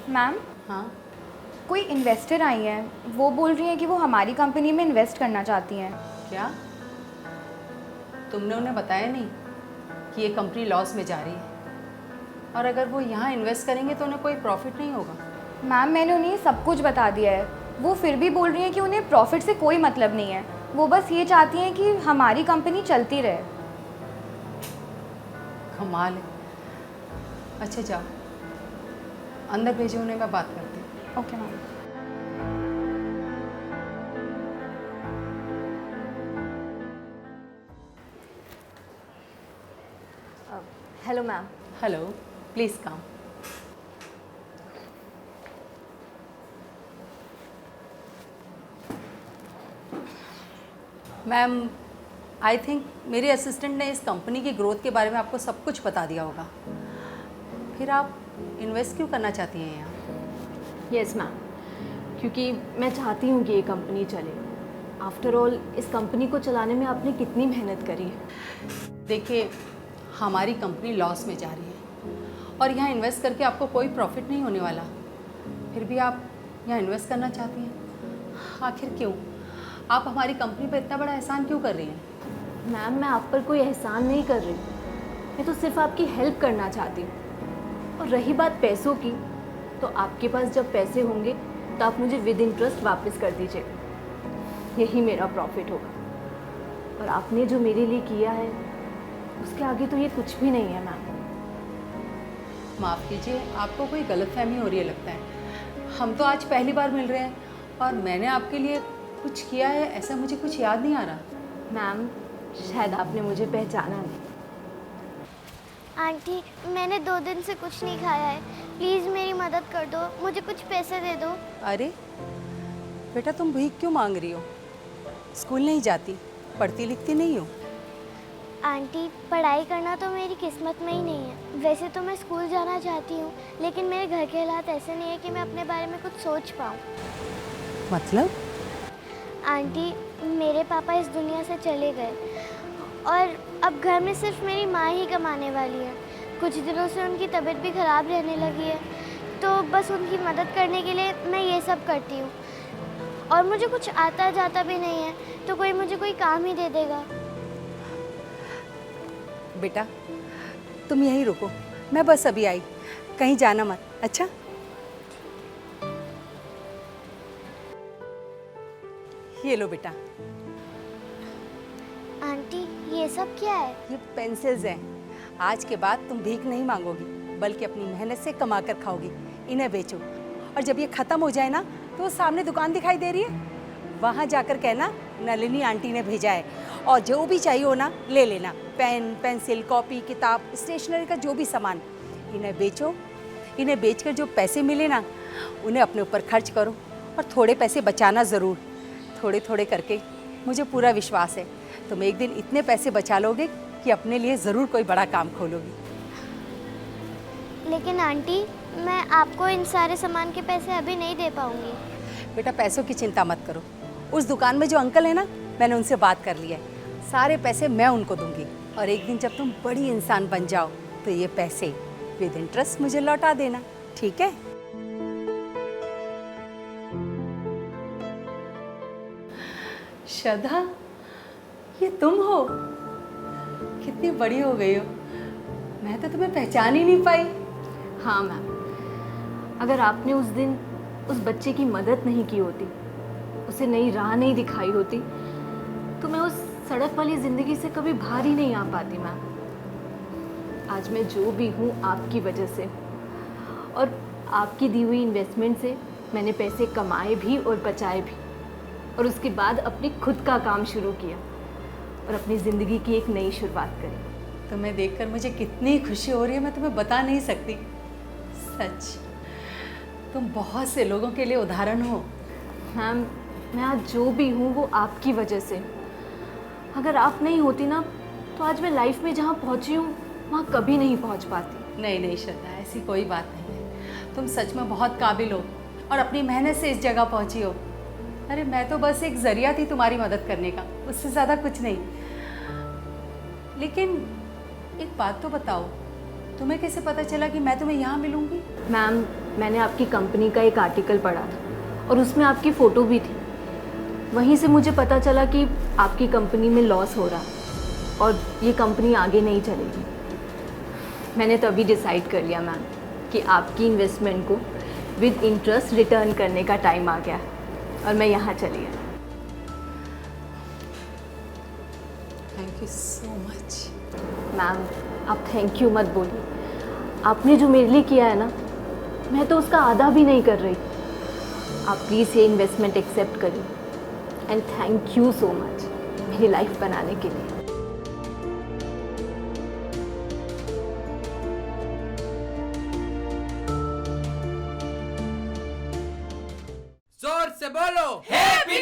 Ma'am, हाँ, कोई investor आई हैं, वो बोल रही हैं कि वो हमारी कंपनी में इन्वेस्ट करना चाहती हैं। क्या तुमने उन्हें बताया नहीं कि ये कंपनी लॉस में जा रही है? और अगर वो यहाँ इन्वेस्ट करेंगे तो उन्हें कोई प्रॉफिट नहीं होगा। मैम, मैंने उन्हें सब कुछ बता दिया है। वो फिर भी बोल रही हैं कि उन्हें प्रॉफिट से कोई मतलब नहीं है। वो बस ये चाहती हैं कि हमारी कंपनी चलती रहे। कमाल है। अच्छा जाओ, अंदर भेजो उन्हें, मैं बात करती हूँ। Okay ma'am. Hello ma'am. Hello, please come. Ma'am, I think मेरे असिस्टेंट ने इस कंपनी की ग्रोथ के बारे में आपको सब कुछ बता दिया होगा। फिर आप इन्वेस्ट क्यों करना चाहती हैं यहाँ? यस मैम, क्योंकि मैं चाहती हूँ कि ये कंपनी चले। आफ्टर ऑल इस कंपनी को चलाने में आपने कितनी मेहनत करी है। देखिए, हमारी कंपनी लॉस में जा रही है और यहाँ इन्वेस्ट करके आपको कोई प्रॉफिट नहीं होने वाला। फिर भी आप यहाँ इन्वेस्ट करना चाहती हैं, आखिर क्यों? आप हमारी कंपनी पर इतना बड़ा एहसान क्यों कर रही हैं? मैम, मैं आप पर कोई एहसान नहीं कर रही, मैं तो सिर्फ आपकी हेल्प करना चाहती हूँ। और रही बात पैसों की, तो आपके पास जब पैसे होंगे तो आप मुझे विद इंटरेस्ट वापस कर दीजिएगा। यही मेरा प्रॉफिट होगा। और आपने जो मेरे लिए किया है उसके आगे तो ये कुछ भी नहीं है मैम। माफ़ कीजिए, आपको कोई गलतफहमी हो रही है लगता है। हम तो आज पहली बार मिल रहे हैं और मैंने आपके लिए कुछ किया है ऐसा मुझे कुछ याद नहीं आ रहा। मैम, शायद आपने मुझे पहचाना नहीं। आंटी, मैंने 2 दिन से कुछ नहीं खाया है। प्लीज़ मेरी मदद कर दो, मुझे कुछ पैसे दे दो। अरे बेटा, तुम भीख क्यों मांग रही हो? स्कूल नहीं जाती, पढ़ती लिखती नहीं हो? आंटी, पढ़ाई करना तो मेरी किस्मत में ही नहीं है। वैसे तो मैं स्कूल जाना चाहती हूँ, लेकिन मेरे घर के हालात ऐसे नहीं है कि मैं अपने बारे में कुछ सोच पाऊँ। मतलब? आंटी, मेरे पापा इस दुनिया से चले गए और अब घर में सिर्फ मेरी माँ ही कमाने वाली है। कुछ दिनों से उनकी तबीयत भी ख़राब रहने लगी है, तो बस उनकी मदद करने के लिए मैं ये सब करती हूँ। और मुझे कुछ आता जाता भी नहीं है, तो कोई मुझे कोई काम ही दे देगा। बेटा, तुम यहीं रुको, मैं बस अभी आई, कहीं जाना मत। अच्छा? ये लो बेटा। आंटी, ये सब क्या है? ये पेंसिल्स हैं। आज के बाद तुम भीख नहीं मांगोगी, बल्कि अपनी मेहनत से कमा कर खाओगी। इन्हें बेचो और जब ये ख़त्म हो जाए ना, तो वो सामने दुकान दिखाई दे रही है, वहाँ जाकर कहना नलिनी आंटी ने भेजा है, और जो भी चाहिए हो ना ले लेना। पेन, पेंसिल, कॉपी, किताब, स्टेशनरी का जो भी सामान, इन्हें बेचो। इन्हें बेचकर जो पैसे मिले ना, उन्हें अपने ऊपर खर्च करो और थोड़े पैसे बचाना ज़रूर। थोड़े थोड़े करके मुझे पूरा विश्वास है तुम एक दिन इतने पैसे बचा लोगे कि अपने लिए ज़रूर कोई बड़ा काम खोलोगी। लेकिन आंटी, मैं आपको इन सारे सामान के पैसे अभी नहीं दे पाऊंगी। बेटा, पैसों की चिंता मत करो। उस दुकान में जो अंकल है ना, मैंने उनसे बात कर लिया है। सारे पैसे मैं उनको दूंगी और एक दिन जब तुम बड़ी इंसान बन जाओ तो ये पैसे विद इंटरेस्ट मुझे लौटा देना, ठीक है? श्रद्धा, ये तुम हो? कितनी बड़ी हो गई हो, मैं तो तुम्हें पहचान ही नहीं पाई। हाँ मैम, अगर आपने उस दिन उस बच्चे की मदद नहीं की होती, उसे नई राह नहीं दिखाई होती, तो मैं उस सड़क वाली ज़िंदगी से कभी बाहर ही नहीं आ पाती मैम। आज मैं जो भी हूँ आपकी वजह से, और आपकी दी हुई इन्वेस्टमेंट से मैंने पैसे कमाए भी और बचाए भी, और उसके बाद अपनी खुद का काम शुरू किया और अपनी ज़िंदगी की एक नई शुरुआत करी। तुम्हें देखकर मुझे कितनी खुशी हो रही है, मैं तुम्हें बता नहीं सकती। सच, तुम बहुत से लोगों के लिए उदाहरण हो। मैम, मैं आज जो भी हूँ वो आपकी वजह से। अगर आप नहीं होती ना, तो आज मैं लाइफ में जहाँ पहुँची हूँ वहाँ कभी नहीं पहुँच पाती। नहीं नहीं श्रद्धा, ऐसी कोई बात नहीं है। तुम सच में बहुत काबिल हो और अपनी मेहनत से इस जगह पहुँची हो। अरे मैं तो बस एक जरिया थी तुम्हारी मदद करने का, उससे ज़्यादा कुछ नहीं। लेकिन एक बात तो बताओ, तुम्हें कैसे पता चला कि मैं तुम्हें यहाँ मिलूँगी? मैम, मैंने आपकी कंपनी का एक आर्टिकल पढ़ा था और उसमें आपकी फ़ोटो भी थी। वहीं से मुझे पता चला कि आपकी कंपनी में लॉस हो रहा और ये कंपनी आगे नहीं चलेगी। मैंने तभी डिसाइड कर लिया मैम कि आपकी इन्वेस्टमेंट को विद इंटरेस्ट रिटर्न करने का टाइम आ गया और मैं यहाँ चली आई। Thank you so much. Ma'am आप थैंक यू मत बोलिए, आपने जो मेरे लिए किया है ना, मैं तो उसका आधा भी नहीं कर रही। आप प्लीज़ ये इन्वेस्टमेंट एक्सेप्ट करिए and thank you so much मेरी लाइफ बनाने के लिए। जोर से बोलो हैप्पी